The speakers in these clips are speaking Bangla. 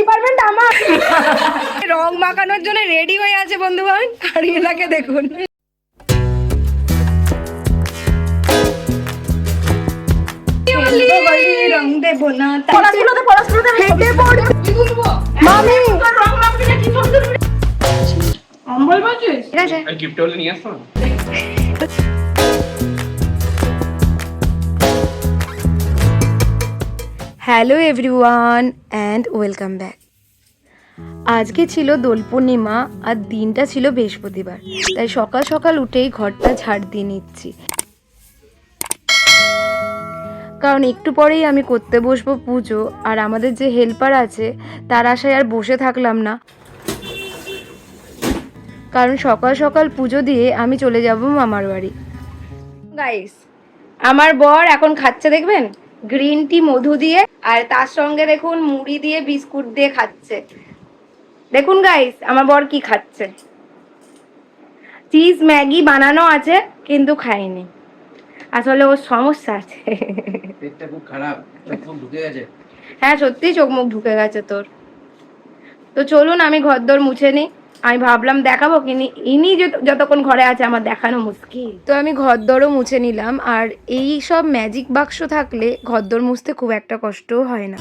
ডিপার্টমেন্ট আমার। রং মাখানোর জন্য রেডি হয়ে আছে বন্ধুগণ, আর এনাকে দেখুন। রং দেবো না, হেঁটে পড়বো। মামি অম্বল বলছিস? ঠিক আছে, গিফট হলে নিয়ে আসো। Hello everyone and welcome back. আজকে ছিল দোল পূর্ণিমা আর দিনটা ছিল বৃহস্পতিবার, তাই সকাল সকাল উঠেই ঘরটা ঝাড় দিয়ে নিচ্ছি, কারণ একটু পরেই আমি করতে বসবো পুজো। আর আমাদের যে হেল্পার আছে তার আশায় আর বসে থাকলাম না, কারণ সকাল সকাল পুজো দিয়ে আমি চলে যাব মামার বাড়ি। গাইস, আমার বর এখন খাচ্ছে দেখবেন গ্রিন টি মধু দিয়ে, আর তার সঙ্গে দেখুন মুড়ি দিয়ে বিস্কুট দিয়ে খাচ্ছে। দেখুন গাইস আমার বর কি খাচ্ছে। চিজ ম্যাগি বানানো আছে কিন্তু খাইনি, আসলে ওর সমস্যা আছে। পেটটা খুব খারাপ, চোখ মুখ ঢুকে গেছে। হ্যাঁ সত্যি চোখ মুখ ঢুকে গেছে তোর। তো চলুন আমি ঘরদোর মুছে নিই। আমি ভাবলাম দেখাবো, কিন্তু ইনি যতক্ষণ ঘরে আছে আমার দেখানো মুশকিল। তো আমি ঘরদোরও মুছে নিলাম, আর এই সব ম্যাজিক বাক্স থাকলে ঘরদোর মুছতে খুব একটা কষ্টও হয় না।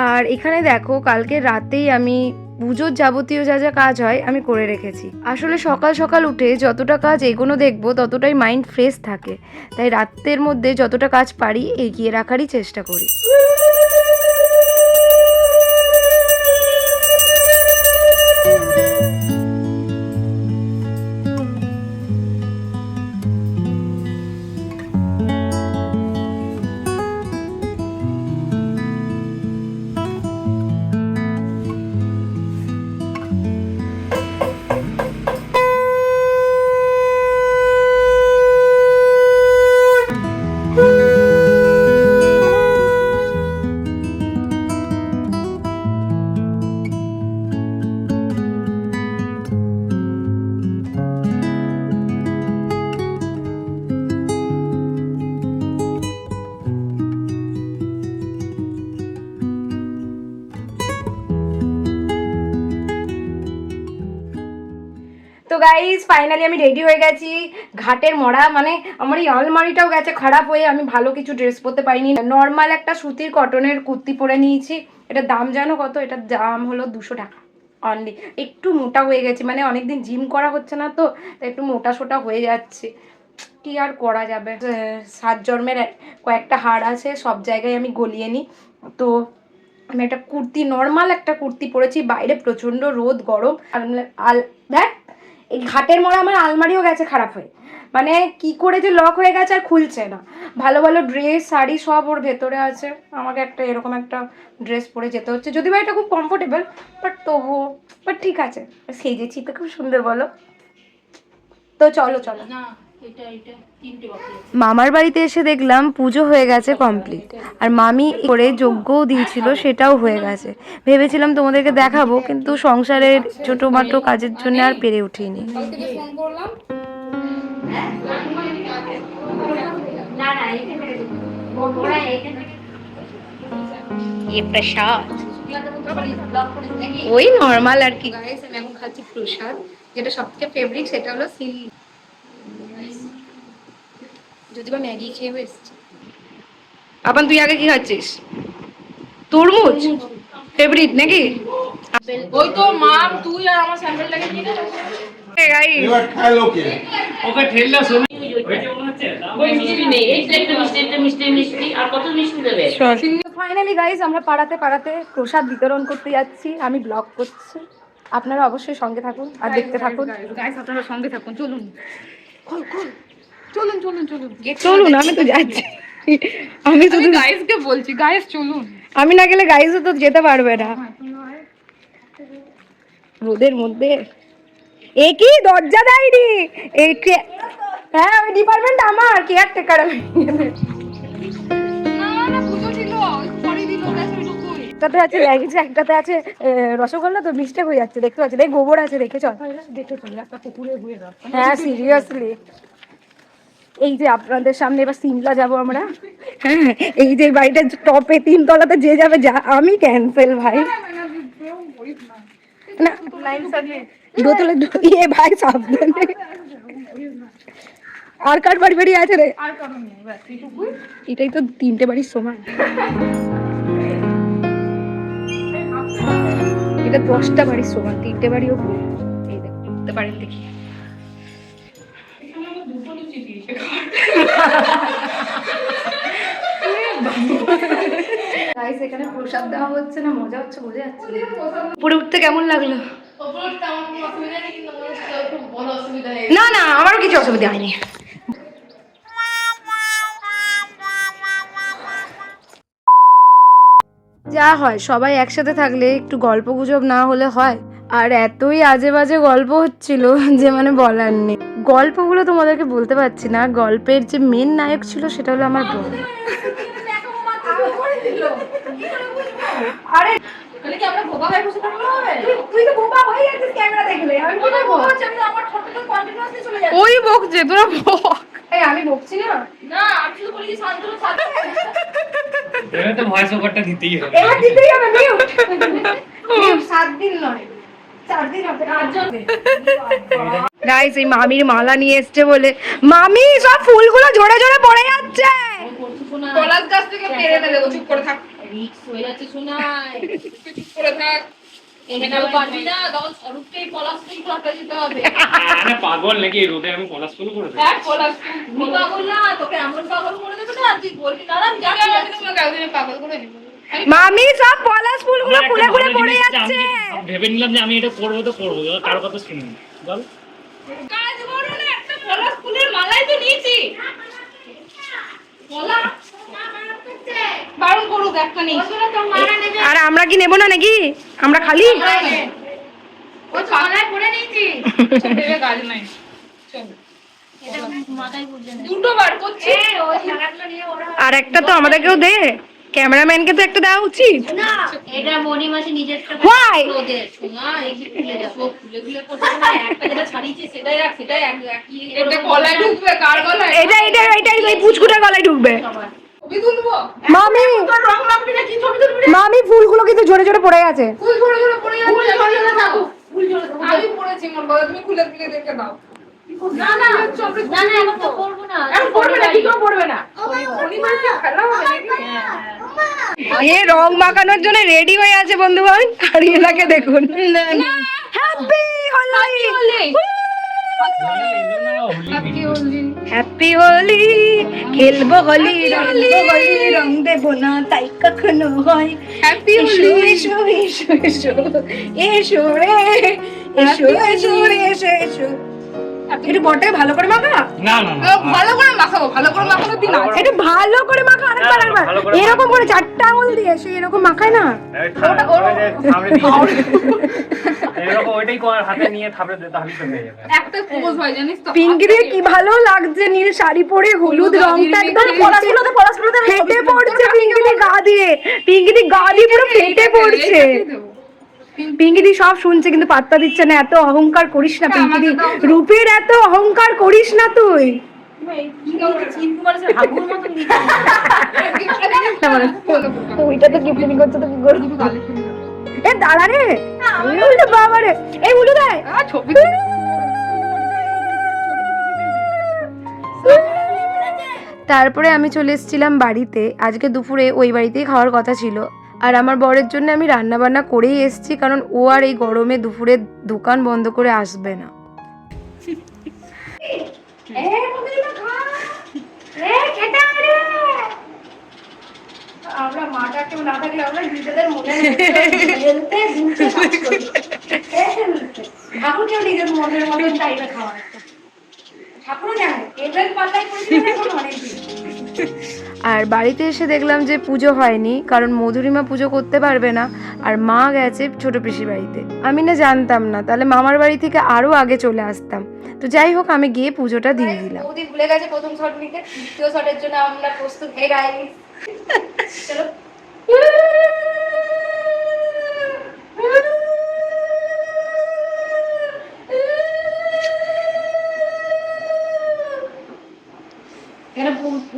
আর এখানে দেখো কালকে রাতেই আমি পুজোর যাবতীয় যা যা কাজ হয় আমি করে রেখেছি। আসলে সকাল সকাল উঠে যতটা কাজ এগোনো দেখবো ততটাই মাইন্ড ফ্রেশ থাকে, তাই রাতের মধ্যে যতটা কাজ পারি এগিয়ে রাখারই চেষ্টা করি। তো গাইজ ফাইনালি আমি রেডি হয়ে গেছি। ঘাটের মরা মানে আমার এই আলমারিটাও গেছে খারাপ হয়ে, আমি ভালো কিছু ড্রেস পরতে পারিনি। নর্মাল একটা সুতির কটনের কুর্তি পরে নিয়েছি। এটার দাম জানো কত? এটার দাম হলো 200 টাকা অনলি। একটু মোটা হয়ে গেছে, মানে অনেকদিন জিম করা হচ্ছে না তো, তাই একটু মোটা সোটা হয়ে যাচ্ছে। কি আর করা যাবে, 7 জন্মের কয়েকটা হাড় আছে, সব জায়গায় আমি গলিয়ে নিই। তো আমি একটা কুর্তি, নর্মাল একটা কুর্তি পরেছি, বাইরে প্রচণ্ড রোদ গরম। আর দেখ এই ঘাটের মোড়া আমার আলমারিও গেছে খারাপ হয়ে, মানে কি করে যে লক হয়ে গেছে আর খুলছে না। ভালো ভালো ড্রেস শাড়ি সব ওর ভেতরে আছে, আমাকে একটা এরকম একটা ড্রেস পরে যেতে হচ্ছে। যদি বা এটা খুব কমফোর্টেবল, বাট ঠিক আছে, সেজেছি তো খুব সুন্দর, বলো তো। চলো চলো না, মামার বাড়িতে এসে দেখলাম পুজো হয়ে গেছে কমপ্লিট, আর মামি করে যজ্ঞও দিয়েছিল, সেটাও হয়ে গেছে। ভেবেছিলাম তোমাদেরকে দেখাবো, কিন্তু সংসারের ছোটোমাটো কাজের জন্য আর পেরে উঠিনি। ওই নর্মাল আর কি গাইস, আমি এখন খাচ্ছি প্রসাদ, যেটা সবথেকে ফেভারিট, সেটা হলো সিল। যদি বা ম্যাগি খেয়ে এসেছি। আপন তুই আগে কি খাচ্ছিস? তরমুজ ফেভারিট নাকি? ওই তো মাম, তুই আর আমার স্যান্ডেলটাকে নিয়ে নে। এবার খাইলো কে? ওকে ঠেললা শুনি। ওই মিষ্টি নেই, এই একটা মিষ্টি আর কত মিষ্টি দেবে? ফাইনালি গাইস আমরা পাড়াতে প্রসাদ বিতরণ করতে যাচ্ছি, আমি ব্লগ করছি, আপনারা অবশ্যই সঙ্গে থাকুন আর দেখতে থাকুন। গাইস আপনারা সঙ্গে থাকুন, চলুন চলুন চলুন চলুন চলুন, আমি তো যাচ্ছি, আমি শুধু গাইসকে বলছি, গাইস চলুন। আমি না গেলে গাইসও তো যেতে পারবে না রোদের মধ্যে। এ কি দরজা দেয়নি? হ্যাঁ ওই ডিপার্টমেন্ট আমার, কেয়ারটেকার আমি। একটাতে আছে ল্যাগিজ, একটাতে আছে রসগোল্লা, তো মিস্টেক হয়ে যাচ্ছে, দেখতে পাচ্ছি। দেখ গোবর আছে, দেখে চল। হ্যাঁ সিরিয়াসলি এই যে আপনাদের সামনে এবার সিমলা যাব আমরা। হ্যাঁ, এই যে বাড়িটা টপে 3 তলাতে যে যাবে, যা আমি ক্যান্সেল ভাই। না দোতলে ইয়ে ভাই সাবধানে। আর কার বাড়ি বাড়ি আছে রে? এটাই তো 3টে বাড়ির সমান। এটা 10টা বাড়ির সমান, 3টে বাড়িও পুরো। এই দেখতে পারেন, দেখি গাইস এখানে প্রসাদ দেওয়া হচ্ছে না, মজা হচ্ছে বোঝা যাচ্ছে। উপরে উঠতে কেমন লাগলো? না না, আমারও কিছু অসুবিধা হয়নি। যা হয় সবাই একসাথে থাকলে একটু গল্প গুজব না হলে হয়। আর এতই আজে বাজে গল্প হচ্ছিল যে মানে বলার নেই। গল্পগুলো তোমাদেরকে বলতে পারছি না। গল্পের যে মেন নায়ক ছিল সেটা হলো আমার বোন। আরে তাহলে কি আমরা বোবা হয়ে বসে থাকলে হবে? তুই তো বোবা হয়ে যাচ্ছিস ক্যামেরা দেখলে। আমি কি করব? আমি আমার ফটো তো কন্টিনিউয়াসলি চলে যাচ্ছে। ওই বকছে, তোরা বক। এই আমি বকছি না। না, আমি শুধু বলি শান্তনু শান্ত। এবারে তো ভয়েস ওভারটা দিতেই হবে। এবার দিতেই হবে, মিউট। মিউট 7 দিন নয়, 4 দিন হবে। 8 জন। গাইস এই মামির মালা নিয়ে এসেছে বলে, মামি সব ফুলগুলো ঝরে ঝরে পড়ে যাচ্ছে। পলাশ গাছ থেকে পেরে নেবে, চুপ করে থাক। রিক্স হয়ে যাচ্ছে শোনাই। চুপ করে থাক। এখানেও পারবি না, তখন স্বরূপকেই পলাশ ফুল কাটা যেতে হবে। আরে পাগল নাকি রোদে আমি পলাশ ফুল করে দেব? এক পলাশ ফুল তুমি পাগল না, তোকে এমন পাগল করে দেবে না তুই বলবি না আমি জানি আমি তোমাকে একদিনে পাগল করে দিব। মামি সব পলাশ ফুলগুলো খুলে খুলে পড়ে যাচ্ছে। ভেবে নিলাম যে আমি এটা করবো তো করবো, কার কথা শুনি বল। কাজ করো না, একটা পলাশ ফুলের মালাই তো নিয়েছি। পলাশ বারণ করুক একটা নেই। আর আমরা কি নেব না নাকি? আমরা খালি ওই মালাই পরে নিয়েছি। দেবে কাজ নাই। চল এটা মাথায় বুঝে না। দুটো বার করছি। ওই সারাগুলো নিয়ে ওরা। আর একটা তো আমাদেরকেও দে, ক্যামেরাম্যানকে তো একটা দেওয়া উচিত না। এটা মনি মাসি নিজেরটা Why? ওদের শোনা এই যে খুলে যা সব খুলে খুলে করতে না, একটা যেটা ছাড়িয়েছে সেটাই রাখ, সেটাই একই। এটা গলায় ঢুকবে, কার গলায়? এটা এই পুচকুটার গলায় ঢুকবে। ছবি তুলবো। মামি তোর রং মাখবি না, কি ছবি তুলবি রে? মামি ফুলগুলো কিন্তু জোরে জোরে পড়ে গেছে। ফুল ঝরে ঝরে পড়ে যাচ্ছে। ফুল ঝরে ঝরে থাকো। ফুল ঝরে থাকো। আমি পড়েছি মোর বাবা, তুমি খুলে খুলে দেখে দাও। না না না না এখন তো করব না। এখন পড়বে না, কি করে পড়বে না? শনি মাসে খেলা হবে নাকি? এ রং মাখানোর জন্য রেডি হয়ে আছে বন্ধুগণ। আর এনাকে দেখুন, হ্যাপি হোলি, হ্যাপি হোলি, খেলবো হোলি, রঙবো হোলি, রং দেবো না তাই কখনো হয়। হ্যাপি হোলি, এসো এসো এসো এসো রে, এসো এসো এসো এসো। একটু বটে ভালো করে মাখা। না না না, ভালো করে মাখাবো, ভালো করে মাখানো দিন আছে। একটু ভালো করে মাখা, আরেকবার আরেকবার এরকম করে 4টা আঙুল দিয়ে সে এরকম মাখায় না। এরকম ওইটাই কর, হাতে নিয়ে থাপড়ে দে, তাহলেই তো হয়ে যাবে। একটা পোজ হয় জানিস তো। পিঙ্কি দিয়ে কি ভালো লাগছে, নীল শাড়ি পরে হলুদ রংটা একদম পলাশগুলোতে ফেটে পড়ছে। পিঙ্কিদি গা দিয়ে, পিঙ্কিদি গা দিয়ে পুরো ফেটে পড়ছে। পিঙ্কিদি সব শুনছে কিন্তু পাত্তা দিচ্ছে না। এত অহংকার করিস না পিঙ্কিদি, রূপের এত অহংকার করিস না তুই। ওইটা তো গিফটিং করছে তো কি করবি? এ দাঁড়া রে, উল্টো বাবা রে, এই উল্টো দেয়। তারপরে আমি চলে এসেছিলাম বাড়িতে। আজকে দুপুরে ওই বাড়িতেই খাওয়ার কথা ছিল। আর আমার বরের জন্য আমি রান্না বান্না করেই এসেছি, কারণ ও আর এই গরমে দুপুরে দোকান বন্ধ করে আসবে না। আমরা মাটা কেউ না থাকলে আমরা নিজেদের মনে ঠাকুর কেউ নিজের মনের মতন চাইবে খাওয়ার। ঠাকুরও জানে এবার পাল্লাই আর বাড়িতে এসে দেখলাম যে পুজো হয়নি, কারণ মধুরিমা পুজো করতে পারবে না আর মা গেছে ছোট পিসি বাড়িতে। আমি না জানতাম না, তাহলে মামার বাড়ি থেকে আরো আগে চলে আসতাম। তো যাই হোক আমি গিয়ে পুজোটা দিয়ে দিলাম। বৌদি ভুলে গেছে প্রথম শট নিতে, দ্বিতীয় শটের জন্য আমরা প্রস্তুত হয়ে গেছি। চলো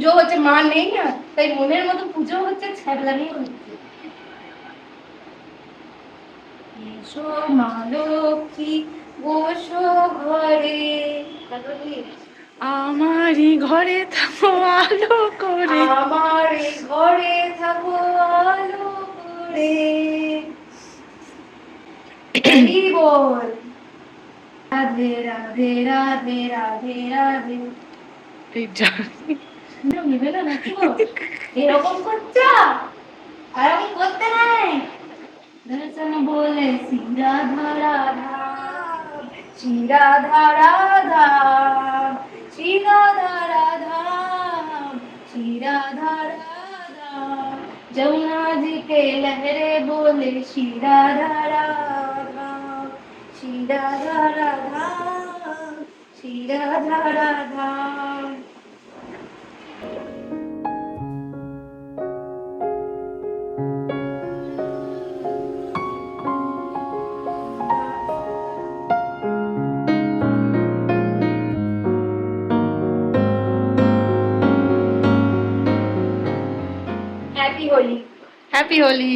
পুজো হচ্ছে, মা নেই না, তাই মনের মতো পুজো হচ্ছে, ছ্যাবলামি হচ্ছে। এসো মা লক্ষ্মী বসো ঘরে, আমারই ঘরে থাকো আলো করে, আমার এই ঘরে থাকো আলো করে। হরি বল। রাধে রাধে রাধে রাধে রাধে। এই যা নিবে না নাচবো? এরকম করছো? আর আমি করতে নাই। দর্শন বলে রাধা রাধা, শ্রী রাধা রাধা, শ্রী রাধা রাধা, श्री राधा राधा, जमुना जी के लहरे बोले श्री राधा राधा, श्री राधा राधा, श्री राधा राधा। হ্যাপি হোলি।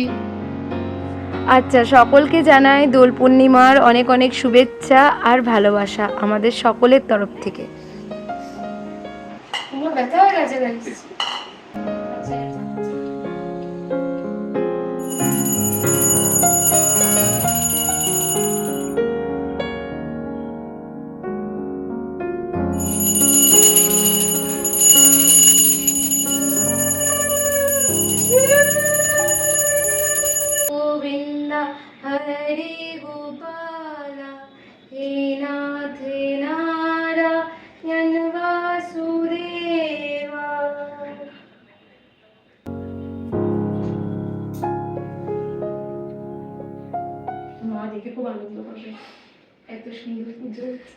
আচ্ছা, সকলকে জানাই দোল পূর্ণিমার অনেক অনেক শুভেচ্ছা আর ভালোবাসা আমাদের সকলের তরফ থেকে। ব্যথা হয়ে গেছে গাইস। गोविंदा हरे गोपाला, हे नाथ नारायण वासुदेवा। মা দেখে খুব আনন্দ পাবে, এত সুন্দর পুজো হচ্ছে।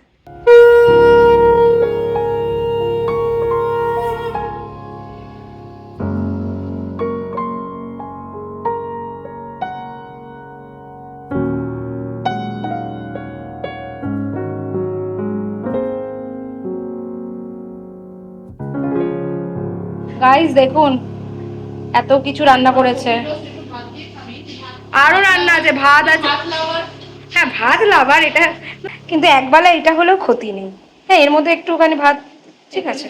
গাইস দেখুন, এত কিছু রান্না করেছে, আরো রান্না আছে, ভাত আছে। হ্যাঁ ভাত লাভার এটা, কিন্তু একবেলা এটা হলেও ক্ষতি নেই। হ্যাঁ এর মধ্যে একটুখানি ভাত, ঠিক আছে।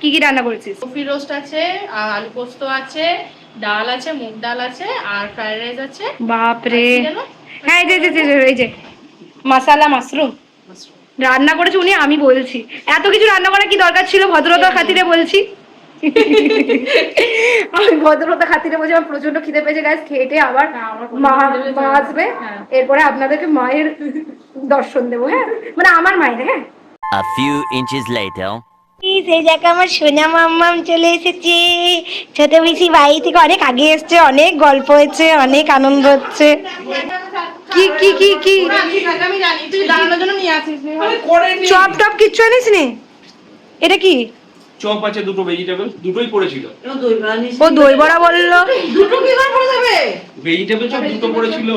কি কি রান্না করেছিস? কফি রোস্ট আছে, আলু পোস্ত আছে, ডাল আছে, মুগ ডাল আছে, আর ফ্রাইড রাইস আছে। বাপরে। হ্যাঁ এই যে মশালা মাশরুম রান্না করেছে উনি, আমি বলছি এত কিছু রান্না করার কি দরকার ছিল? ভদ্রতার খাতিরে বলছি। আমি ভদ্রতার খাতিরে বলছি, আমার প্রচন্ড খিদে পেয়েছে গাইস। খেটে আবার মা আসবে, এরপরে আপনাদেরকে মায়ের দর্শন দেবো। হ্যাঁ মানে আমার মায়ের। হ্যাঁ A few inches later. সেই জায়গায় আমার সোনা মাম্মাম চলে এসেছে। ছোট পিসি বাড়ি থেকে অনেক আগে এসছে, অনেক গল্প হয়েছে, অনেক আনন্দ হচ্ছে। কি কি কি কি আমি জানি তুই দাঁড়ানোর জন্য নিয়ে আসিস। চপ টপ কিচ্ছু আনিস নি? এটা কি? চপ আছে, দুটো ভেজিটেবল, দুটোই পড়েছিল। ও দই বড়া বললো। দুটো কি করে পড়ে যাবে? ভেজিটেবল চপ দুটো পড়েছিল।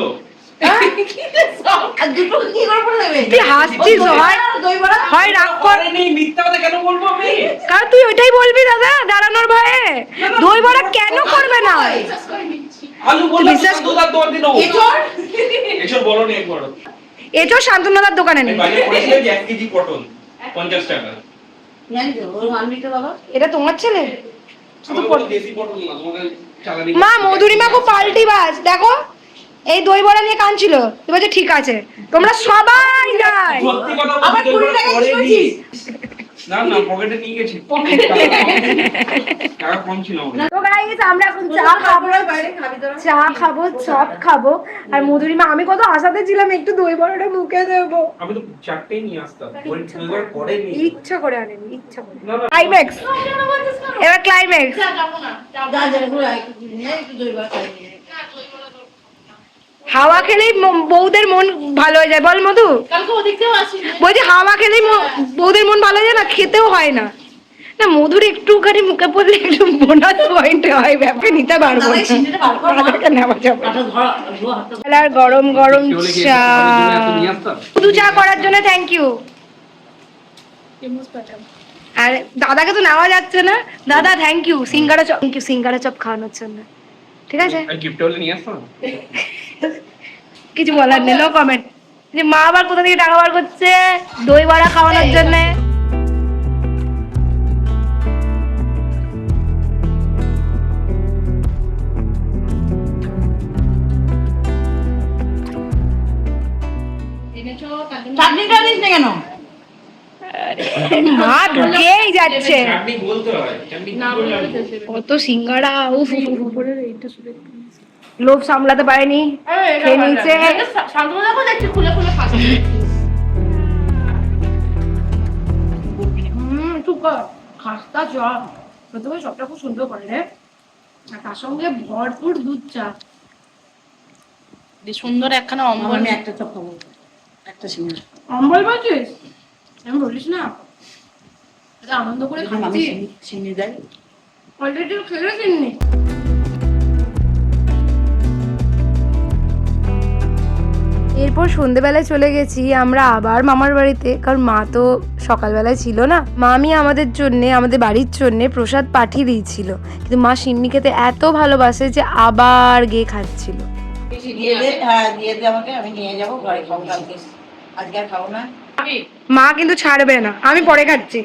আর দুটো কি করে পড়ে যাবে? তুই হাসছিস? হয় রাগ কর। মিথ্যা কথা কেন বলবো আমি? কারণ তুই ওইটাই বলবি দাদা, দাঁড়ানোর ভয়ে। দই বড়া কেন করবে না? আলু বললাম বিশ্বাস দুধার দোকান দিন। এসব বলো নি একবার। এটো শান্তনুদার দোকানে নেই। বাইরে পড়েছিল যে 1 কেজি পটল 50 টাকা। জানি তো ওর আনবিটা বাবা। এটা তোমার ছেলে? শুধু দেশি পটল না, তোমাকে চালানি। মা মধুরিমা খুব পাল্টি বাজ, দেখো এই দই বড়া নিয়ে কাঁদছিল, এবার ঠিক আছে তোমরা সবাই নাই। সত্যি কথা বলছি, আবার 20 টাকা পড়েনি। না না পকেটে নিয়ে গেছি, টাকা কম ছিল আমার। তো গাইস আমরা এখন চা খাবো, চা খাবো, চপ খাবো। আর মধুরিমা, আমি কত আশাতে ছিলাম একটু দই বড়াটা মুখে দেবো, আমি তো চারটেই নিয়ে আসতাম, ওই দুইবার পরে নি। ইচ্ছা করে আনেনি, ইচ্ছা করে। না না ক্লাইম্যাক্স, এবার ক্লাইম্যাক্স। যাবো না, যা যা ঘুরে একটু দই বড়া খাই। হাওয়া খেলেই বউদের মন ভালো হয়ে যায়, বল মধু? কালকে ওদিকেও আসিস। বলছি হাওয়া খেলেই বউদের মন ভালো হয়ে যায় না, খেতেও হয় না। না মধুর একটুখানি মুখে পড়লে একটু বোনাস পয়েন্ট হয়, ব্যাপারে নিতে পারবো না। নেওয়া যাবে না। আর গরম গরম চা, শুধু চা করার জন্য থ্যাংক ইউ। আর দাদাকে তো নেওয়া যাচ্ছে না। দাদা thank you singara chop, thank you singara chop খাওয়ানোর জন্য। ঠিক আছে, গিফট হলে নিয়ে আসতো না। কিছু বলার নেই, নো কমেন্ট। যে মা আবার কোথা থেকে টাকা বার করছে দই বড়া খাওয়ানোর জন্য। চাটনিটা নিস না কেন? মা ঢুকেই যাচ্ছে। চাটনি বলতে হয়, চাটনি কি বলে আসবে? কত সিঙ্গারা, উফ লোভ সামলাতে পারেনি, খেয়ে নিয়েছে। শান্তনু দেখো দেখছি খুলে খুলে খাচ্ছে। খাস্তা চপ প্রথমে সবটা খুব সুন্দর করে রে, আর তার সঙ্গে ভরপুর দুধ চা। সুন্দর একখানা অম্বল। আমি একটা চপ খাবো, একটা সিঙ্গারা। অম্বল বলছিস? আমি বলিস না, এটা আনন্দ করে খাচ্ছি। চিনি দেয় অলরেডি খেয়ে চিনি। এরপর সন্ধেবেলায় চলে গেছি আমরা আবার মামার বাড়িতে, কারণ মা তো সকালবেলায় ছিল না। মামি আমাদের জন্যে, আমাদের বাড়ির জন্যে প্রসাদ পাঠিয়ে দিয়েছিল, কিন্তু মা সিন্নি খেতে এত ভালোবাসে যে আবার গিয়ে খাচ্ছিল। দিয়ে দে, হ্যাঁ দিয়ে দে আমাকে, আমি নিয়ে যাবো ঘরে খাবো কালকে, আজকে আর খাবো না। মা কিন্তু ছাড়বে না, আমি পরে খাচ্ছি।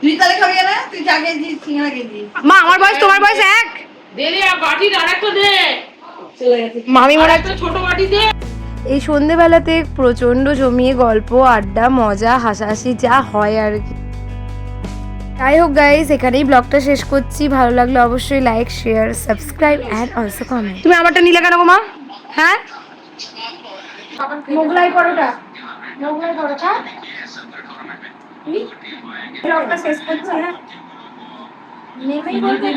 তুই তাহলে খাবি না? তুই চা খেয়েছিস, সিঙ্গারা খেয়েছিস। মা আমার বয়স তোমার বয়স এক। দে দে বাটির আরেকটা দে। চলে গেছে মামি মোরা একটা ছোট বাটি দে। এই সন্ধেবেলাতে প্রচন্ড জমিয়ে গল্প আড্ডা মজা হাসাহাসি যা হয় আর কি। যাই হোক গাইস, এখানেই ব্লগটা শেষ করছি। ভালো লাগলে অবশ্যই like share subscribe and also comment. তুমি আমারটা নিলে কেন গো মা? হ্যাঁ মোগলাই পরোটা, মোগলাই পরোটা। ব্লগটা শেষ করছি। হ্যাঁ নেমেই বলতে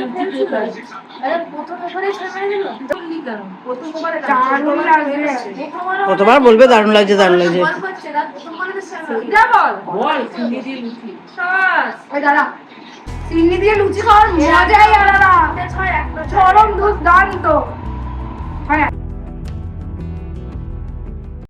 কতবার বলবে দারুণ লাগছে দারুণ লাগছে। চিনি দিয়ে লুচি খাওয়ার মজাই আলাদা, চরম দুর্দান্ত।